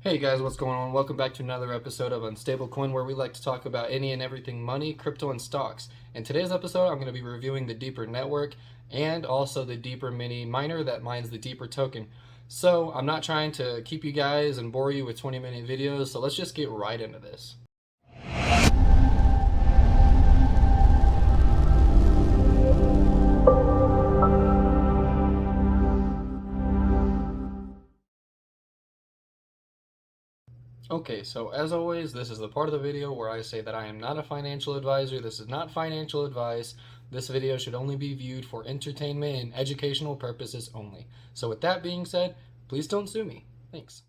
Hey guys, what's going on? Welcome back to another episode of Unstable Coin, where we like to talk about any and everything money, crypto, and stocks. In today's episode, I'm going to be reviewing the Deeper network and also the Deeper mini miner that mines the Deeper token. So I'm not trying to keep you guys and bore you with 20-minute videos, so let's just get right into this. Okay, so as always, this is the part of the video where I say that I am not a financial advisor. This is not financial advice. This video should only be viewed for entertainment and educational purposes only. So with that being said, please don't sue me. Thanks.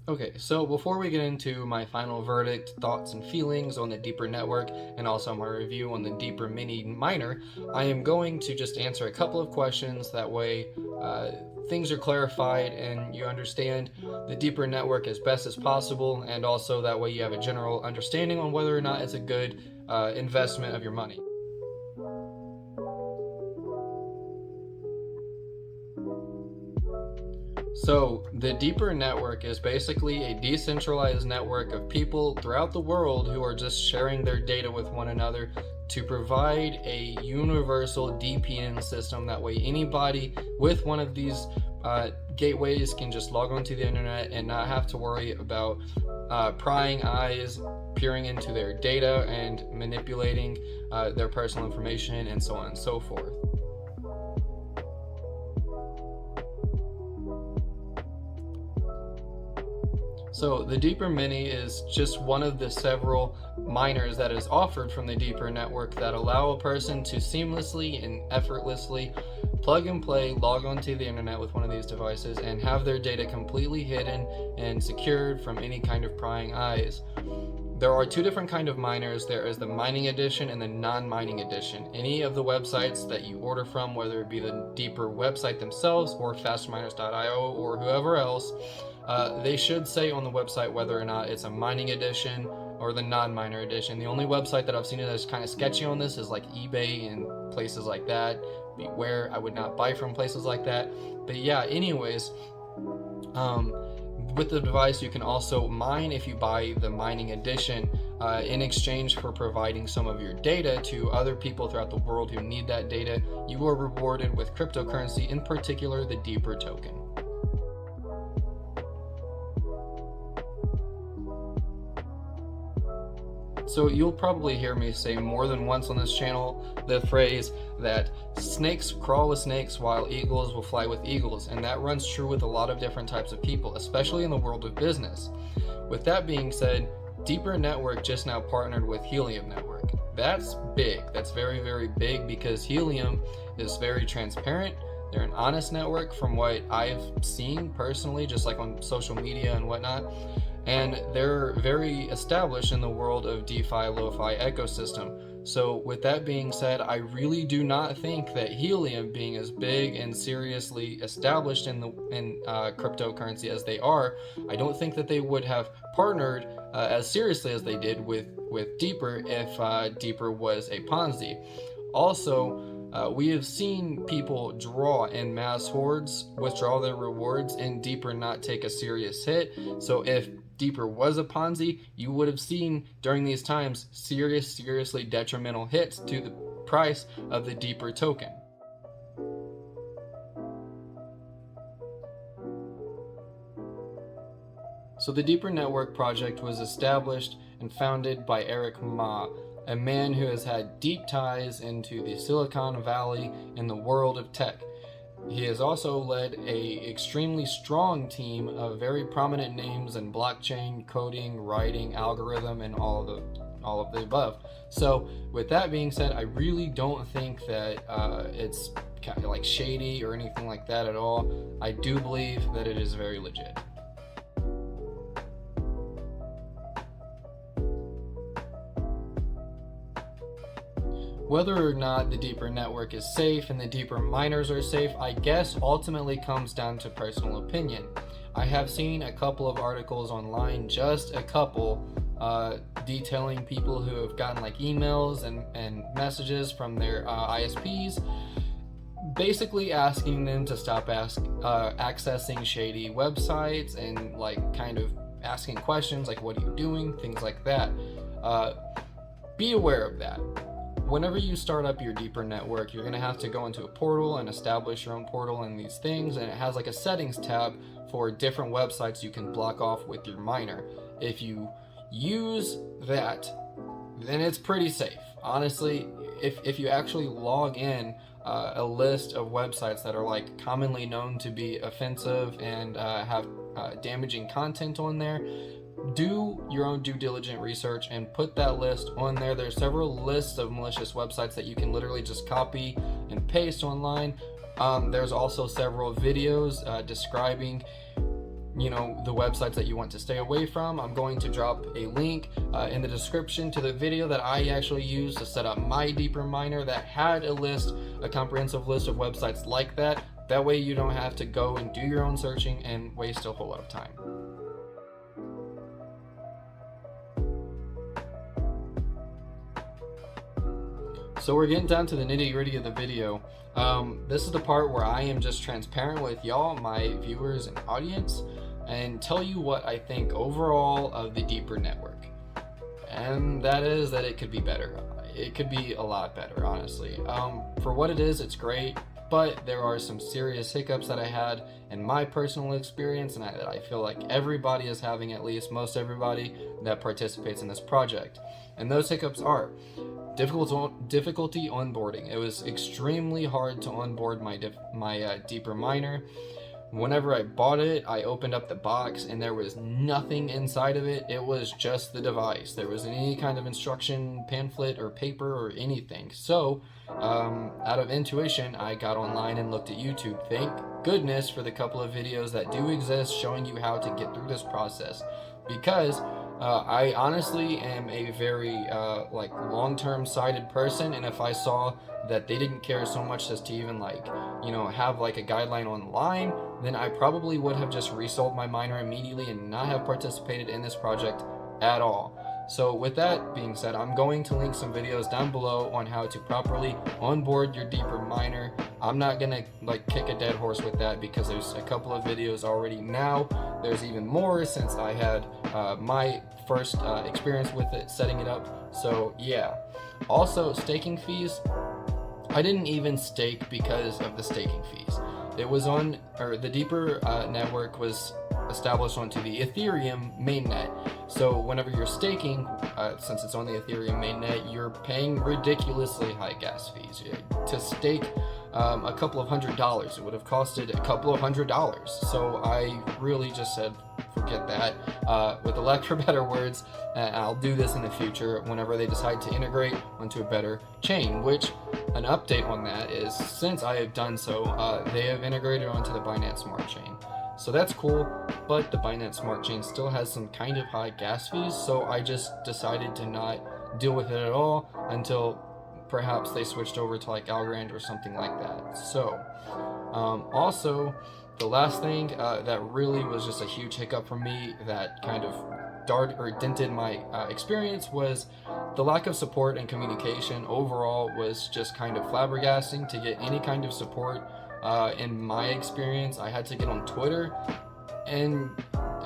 Okay, so before we get into my final verdict, thoughts, and feelings on the Deeper network, and also my review on the Deeper mini miner, I am going to just answer a couple of questions. That way, things are clarified and you understand the Deeper network as best as possible, and also that way you have a general understanding on whether or not it's a good investment of your money. So, the Deeper network is basically a decentralized network of people throughout the world who are just sharing their data with one another to provide a universal DPN system. That way, anybody with one of these gateways can just log onto the internet and not have to worry about prying eyes peering into their data and manipulating their personal information and so on and so forth. So the Deeper Mini is just one of the several miners that is offered from the Deeper network that allow a person to seamlessly and effortlessly plug and play, log onto the internet with one of these devices and have their data completely hidden and secured from any kind of prying eyes. There are two different kind of miners. There is the mining edition and the non-mining edition. Any of the websites that you order from, whether it be the Deeper website themselves or fastminers.io or whoever else, they should say on the website whether or not it's a mining edition or the non-miner edition. The only website that I've seen that's kind of sketchy on this is like eBay and places like that. Beware, I would not buy from places like that. But yeah, anyways, with the device you can also mine if you buy the mining edition in exchange for providing some of your data to other people throughout the world who need that data. You are rewarded with cryptocurrency, in particular the Deeper token. So you'll probably hear me say more than once on this channel the phrase that snakes crawl with snakes while eagles will fly with eagles, and that runs true with a lot of different types of people, especially in the world of business. With that being said, Deeper Network just now partnered with Helium Network. That's big. That's very, very big because Helium is very transparent. They're an honest network from what I've seen personally, just like on social media and whatnot. And they're very established in the world of DeFi, LoFi ecosystem. So with that being said, I really do not think that Helium, being as big and seriously established in cryptocurrency as they are, I don't think that they would have partnered as seriously as they did with Deeper if Deeper was a Ponzi. Also, we have seen people draw in mass hordes, withdraw their rewards, and Deeper not take a serious hit. So if Deeper was a Ponzi, you would have seen during these times seriously detrimental hits to the price of the Deeper token. So the Deeper Network project was established and founded by Eric Ma. a man who has had deep ties into the Silicon Valley and the world of tech. He has also led a extremely strong team of very prominent names in blockchain, coding, writing, algorithm, and all of the above. So with that being said, I really don't think that it's kind of like shady or anything like that at all. I do believe that it is very legit. Whether or not the Deeper network is safe and the Deeper miners are safe, I guess ultimately comes down to personal opinion. I have seen a couple of articles online, just a couple, detailing people who have gotten like emails and messages from their ISPs, basically asking them to stop accessing shady websites and like kind of asking questions like, what are you doing? Things like that. Be aware of that. Whenever you start up your Deeper network, you're going to have to go into a portal and establish your own portal and these things, and it has like a settings tab for different websites you can block off with your miner. If you use that, then it's pretty safe. Honestly, if you actually log in a list of websites that are like commonly known to be offensive and have damaging content on there, do your own due diligent research and put that list on there. There's several lists of malicious websites that you can literally just copy and paste online. There's also several videos describing the websites that you want to stay away from. I'm going to drop a link in the description to the video that I actually used to set up my Deeper miner that had a comprehensive list of websites like that. That way you don't have to go and do your own searching and waste a whole lot of time. So we're getting down to the nitty-gritty of the video. This is the part where I am just transparent with y'all, my viewers and audience, and tell you what I think overall of the Deeper network. And that is that it could be better. It could be a lot better, honestly. For what it is, it's great, but there are some serious hiccups that I had in my personal experience, and that I feel like everybody is having, at least most everybody that participates in this project. And those hiccups are difficulty onboarding. It was extremely hard to onboard my Deeper miner. Whenever I bought it, I opened up the box and there was nothing inside of it. It was just the device. There wasn't any kind of instruction pamphlet or paper or anything. So out of intuition, I got online and looked at YouTube. Thank goodness for the couple of videos that do exist showing you how to get through this process, because I honestly am a very long-term sighted person, and if I saw that they didn't care so much as to even have like a guideline online, then I probably would have just resold my miner immediately and not have participated in this project at all. So with that being said, I'm going to link some videos down below on how to properly onboard your Deeper miner. I'm not gonna kick a dead horse with that because there's a couple of videos already now. There's even more since I had my first experience with it, setting it up. So yeah. Also, staking fees. I didn't even stake because of the staking fees. It was the Deeper network was established onto the Ethereum mainnet. So whenever you're staking, since it's on the Ethereum mainnet, you're paying ridiculously high gas fees. To stake a couple of $100, it would have costed a couple of $100. So I really just said, forget that. With the lack of better words, I'll do this in the future whenever they decide to integrate onto a better chain, which an update on that is, since I have done so, they have integrated onto the Binance Smart Chain. So that's cool, but the Binance Smart Chain still has some kind of high gas fees, so I just decided to not deal with it at all until perhaps they switched over to like Algorand or something like that. So also, the last thing that really was just a huge hiccup for me that kind of dented my experience was the lack of support and communication. Overall was just kind of flabbergasting. To get any kind of support in my experience, I had to get on Twitter and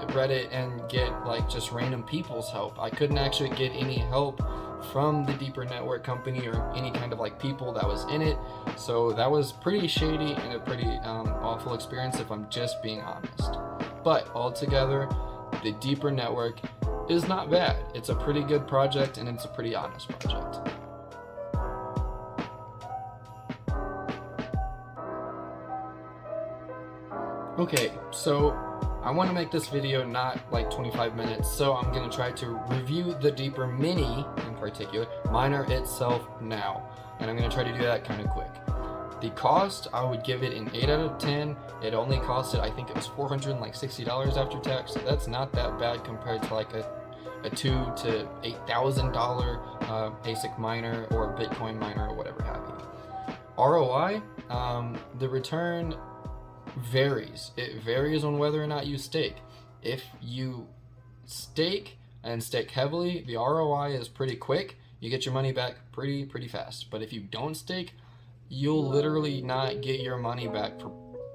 Reddit and get just random people's help. I couldn't actually get any help from the Deeper network company or any kind of people that was in it. So that was pretty shady and a pretty awful experience, if I'm just being honest. But altogether, the Deeper network is not bad. It's a pretty good project, and it's a pretty honest project. Okay, so I want to make this video not like 25 minutes, so I'm going to try to review the Deeper Mini, in particular, miner itself now. And I'm going to try to do that kind of quick. The cost, I would give it an 8 out of 10. It only costed, I think it was $460 after tax. So that's not that bad compared to like a $2,000 to $8,000 ASIC miner or Bitcoin miner or whatever have you. ROI, the return varies. It varies on whether or not you stake. If you stake and stake heavily, the ROI is pretty quick. You get your money back pretty fast. But if you don't stake, you'll literally not get your money back for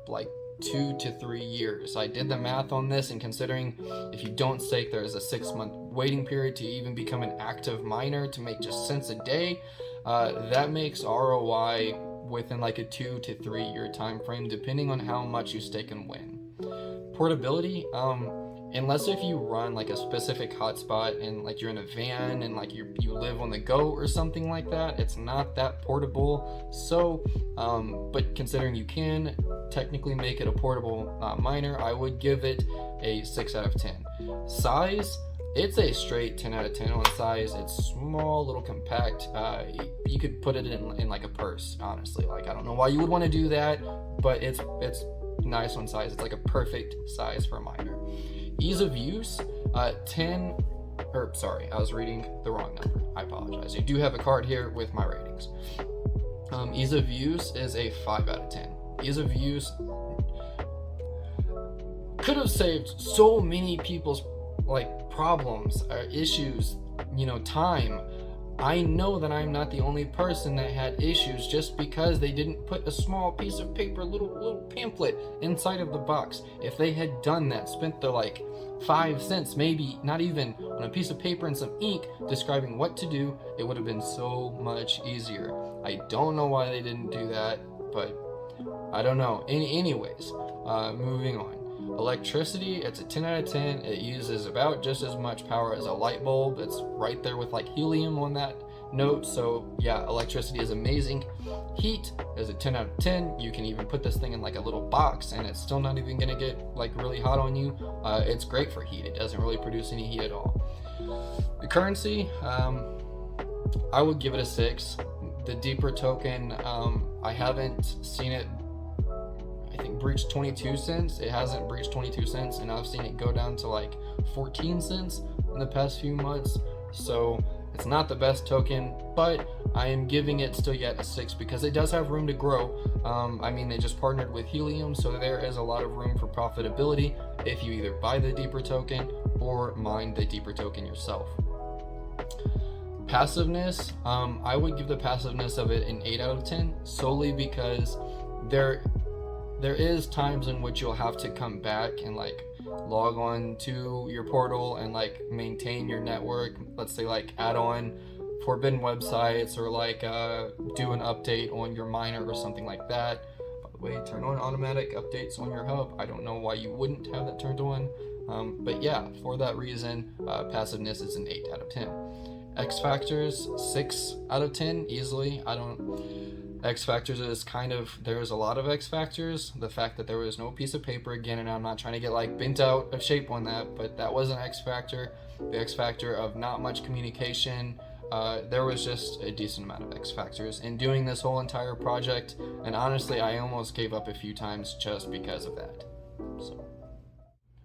like 2 to 3 years. I did the math on this, and considering if you don't stake, there's a 6-month waiting period to even become an active miner to make just cents a day. That makes ROI within like a 2 to 3 year time frame, depending on how much you stake and when. Portability, unless if you run like a specific hotspot and like you're in a van and like you live on the go or something like that, it's not that portable. So but considering you can technically make it a portable miner, I would give it a 6 out of 10. Size, it's a straight 10 out of 10 on size. It's small, little compact. You could put it in like a purse, honestly. Like, I don't know why you would want to do that, but it's nice on size. It's like a perfect size for a miner. Ease of use, 10, or sorry, I was reading the wrong number. I apologize. I do have a card here with my ratings. Ease of use is a 5 out of 10. Ease of use could have saved so many people's like problems or issues, time. I know that I'm not the only person that had issues just because they didn't put a small piece of paper, little pamphlet inside of the box. If they had done that, spent the like 5 cents, maybe not even, on a piece of paper and some ink describing what to do, it would have been so much easier. I don't know why they didn't do that, but I don't know. Anyways, moving on. Electricity, it's a 10 out of 10. It uses about just as much power as a light bulb. It's right there with like helium on that note. So yeah, electricity is amazing. Heat is a 10 out of 10. You can even put this thing in like a little box and it's still not even gonna get like really hot on you. It's great for heat. It doesn't really produce any heat at all. The currency, I would give it a 6. The Deeper token, I haven't seen it, I think, breach 22 cents. It hasn't breached 22 cents, and I've seen it go down to like 14 cents in the past few months. So it's not the best token, but I am giving it still yet a 6 because it does have room to grow. I mean, they just partnered with Helium, so there is a lot of room for profitability if you either buy the Deeper token or mine the Deeper token yourself. Passiveness, I would give the passiveness of it an 8 out of 10, solely because there is times in which you'll have to come back and like log on to your portal and like maintain your network. Let's say like add on forbidden websites or like do an update on your miner or something like that. By the way, turn on automatic updates on your hub. I don't know why you wouldn't have that turned on. But yeah, for that reason, passiveness is an 8 out of 10. X factors, 6 out of 10 easily. X factors is kind of, there's a lot of X factors. The fact that there was no piece of paper, again, and I'm not trying to get like bent out of shape on that, but that was an X factor. The X factor of not much communication. There was just a decent amount of X factors in doing this whole entire project, and honestly, I almost gave up a few times just because of that.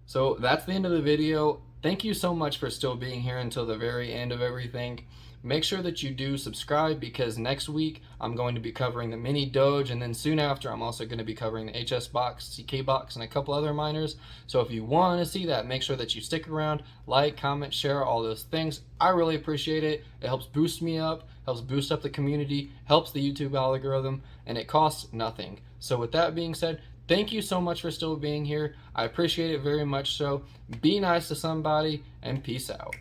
So that's the end of the video. Thank you so much for still being here until the very end of everything. Make sure that you do subscribe, because next week I'm going to be covering the mini Doge, and then soon after I'm also going to be covering the HS Box, CK Box, and a couple other miners. So if you want to see that, make sure that you stick around, like, comment, share, all those things. I really appreciate it. It helps boost me up, helps boost up the community, helps the YouTube algorithm, and it costs nothing. So with that being said, thank you so much for still being here. I appreciate it very much so. Be nice to somebody, and peace out.